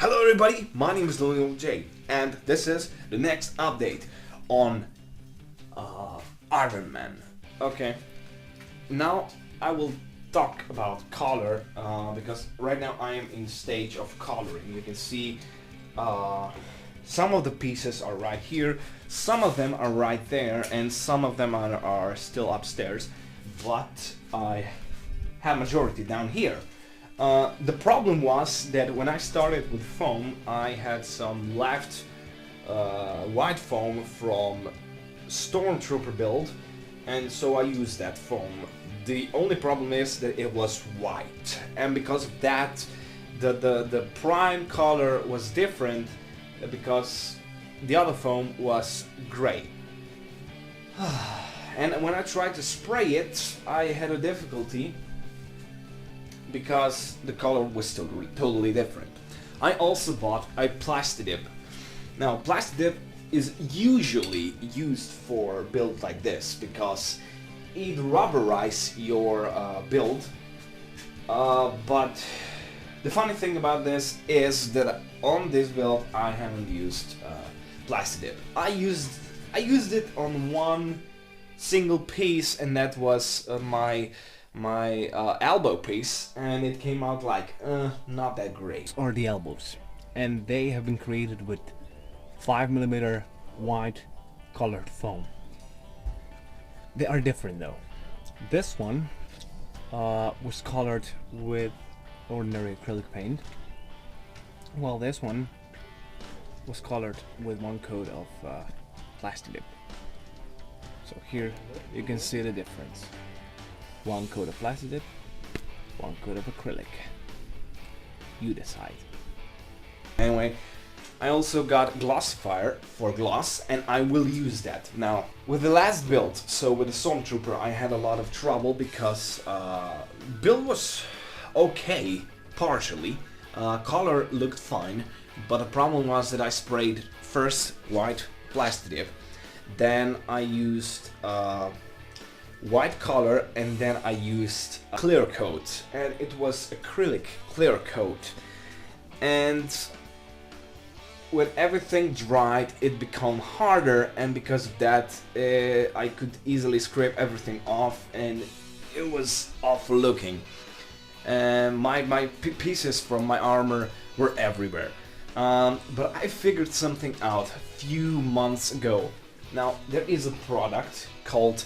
Hello everybody, my name is Lil J, and this is the next update on Iron Man. Okay, now I will talk about color because right now I am in stage of coloring. You can see some of the pieces are right here, some of them are right there, and some of them are still upstairs, but I have majority down here. The problem was that when I started with foam, I had some left white foam from Stormtrooper build, and so I used that foam. The only problem is that it was white, and because of that, the prime color was different because the other foam was gray. And when I tried to spray it, I had a difficulty because the color was totally different. I also bought a Plastidip. Now, Plastidip is usually used for build like this because it rubberizes your build. But the funny thing about this is that on this build I haven't used Plastidip. I used it on one single piece, and that was my elbow piece, and it came out like not that great. Are the elbows, and they have been created with 5mm white colored foam. They are different though. This one was colored with ordinary acrylic paint, while this one was colored with one coat of Plastidip. So here you can see the difference. One coat of Plastidip, one coat of acrylic. You decide. Anyway, I also got Glossifier for gloss, and I will use that. Now, with the last build, so with the Stormtrooper, I had a lot of trouble because build was okay, partially. Color looked fine, but the problem was that I sprayed first white Plastidip, then I used white color, and then I used a clear coat, and it was acrylic clear coat, and when everything dried it became harder, and because of that I could easily scrape everything off, and it was awful looking, and my pieces from my armor were everywhere. But I figured something out a few months ago. Now, there is a product called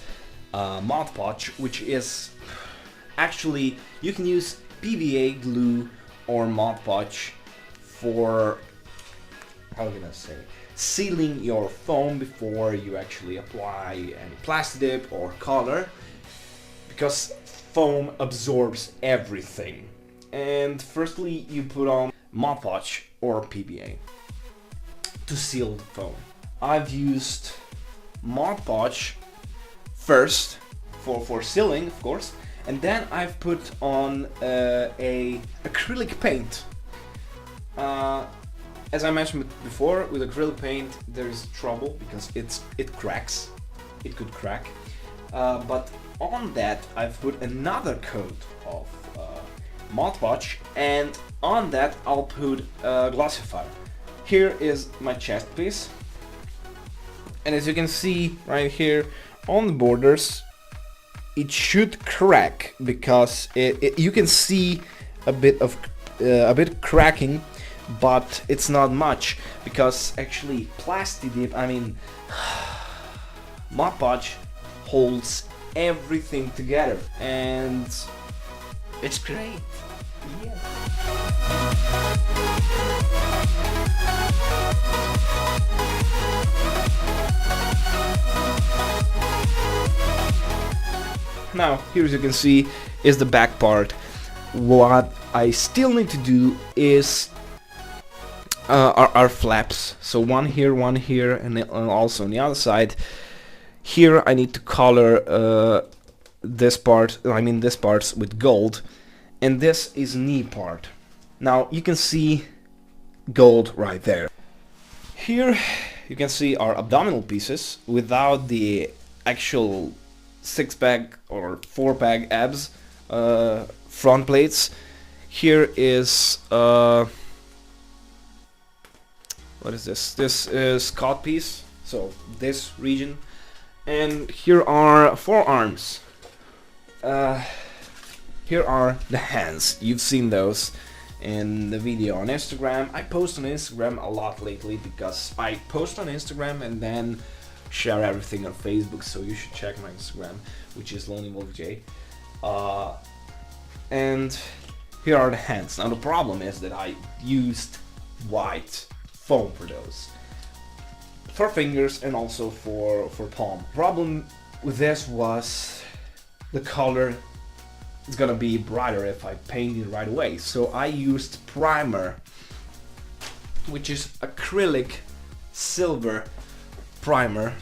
Mod Podge, which is actually, you can use PVA glue or Mod Podge for, how can I say, sealing your foam before you actually apply any Plastidip or color, because foam absorbs everything. And firstly you put on Mod Podge or PVA to seal the foam. I've used Mod Podge first for sealing, of course, and then I've put on a acrylic paint. As I mentioned before, with acrylic paint there is trouble because it cracks. It could crack. But on that I've put another coat of Mod Podge, and on that I'll put Glossifier. Here is my chest piece, and as you can see right here on the borders, it should crack because you can see a bit cracking, but it's not much because actually Mod Podge holds everything together, and it's great. Yeah. Now, here as you can see is the back part. What I still need to do is our flaps. So one here, and also on the other side. Here I need to color this part with gold, and this is knee part. Now you can see gold right there. Here you can see our abdominal pieces without the actual 6-pack or 4-pack abs front plates. Here is what is this? This is codpiece, so this region. And here are forearms. Here are the hands. You've seen those in the video on Instagram. I post on Instagram a lot lately because I post on Instagram and then share everything on Facebook, so you should check my Instagram, which is LonelyWolfJ. And here are the hands. Now the problem is that I used white foam for those. For fingers and also for palm. Problem with this was the color is gonna be brighter if I paint it right away. So I used primer, which is acrylic silver primer.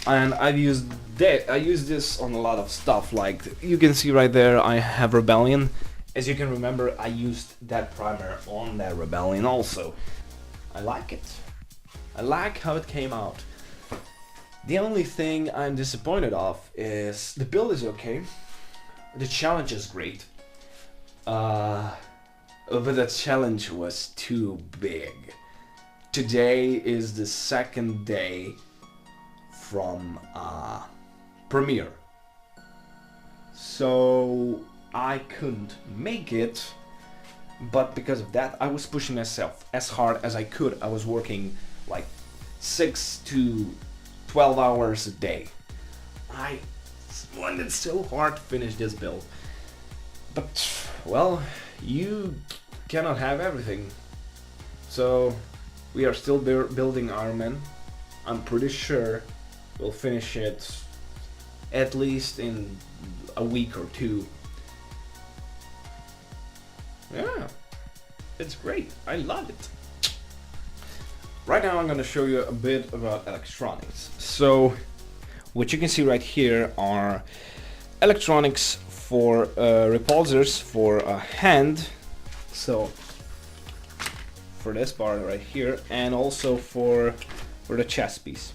And I use this on a lot of stuff, like you can see right there I have Rebellion. As you can remember, I used that primer on that Rebellion also. I like it. I like how it came out. The only thing I'm disappointed of is the build is okay. The challenge is great. But the challenge was too big. Today is the second day from premiere, so I couldn't make it, but because of that I was pushing myself as hard as I could. I was working like 6 to 12 hours a day. I wanted so hard to finish this build, but well, you cannot have everything, so we are still building Iron Man. I'm pretty sure we'll finish it at least in a week or two. Yeah, it's great. I love it. Right now I'm gonna show you a bit about electronics. So what you can see right here are electronics for repulsors for a hand. So for this part right here, and also for the chest piece.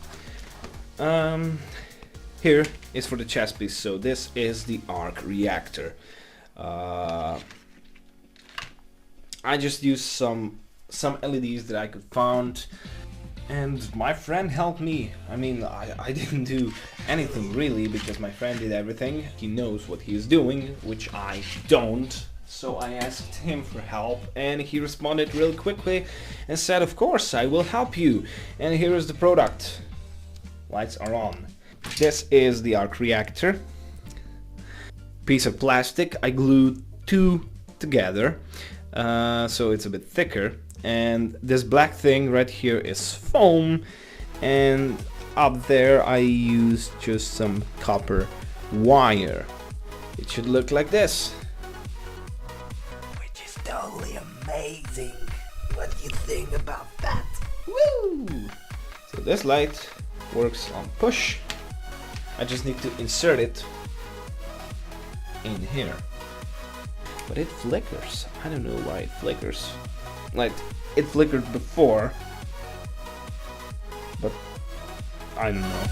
Here is for the chest piece. So this is the arc reactor. I just used some LEDs that I could find, and my friend helped me. I mean, I didn't do anything really because my friend did everything. He knows what he's doing, which I don't. So I asked him for help, and he responded really quickly and said, of course, I will help you. And here is the product. Lights are on. This is the arc reactor. Piece of plastic. I glued two together, so it's a bit thicker. And this black thing right here is foam, and up there I used just some copper wire. It should look like this. Which is totally amazing. What do you think about that? Woo! So this light works on push. I just need to insert it in here. But it flickers. I don't know why it flickers. Like, it flickered before, but I don't know.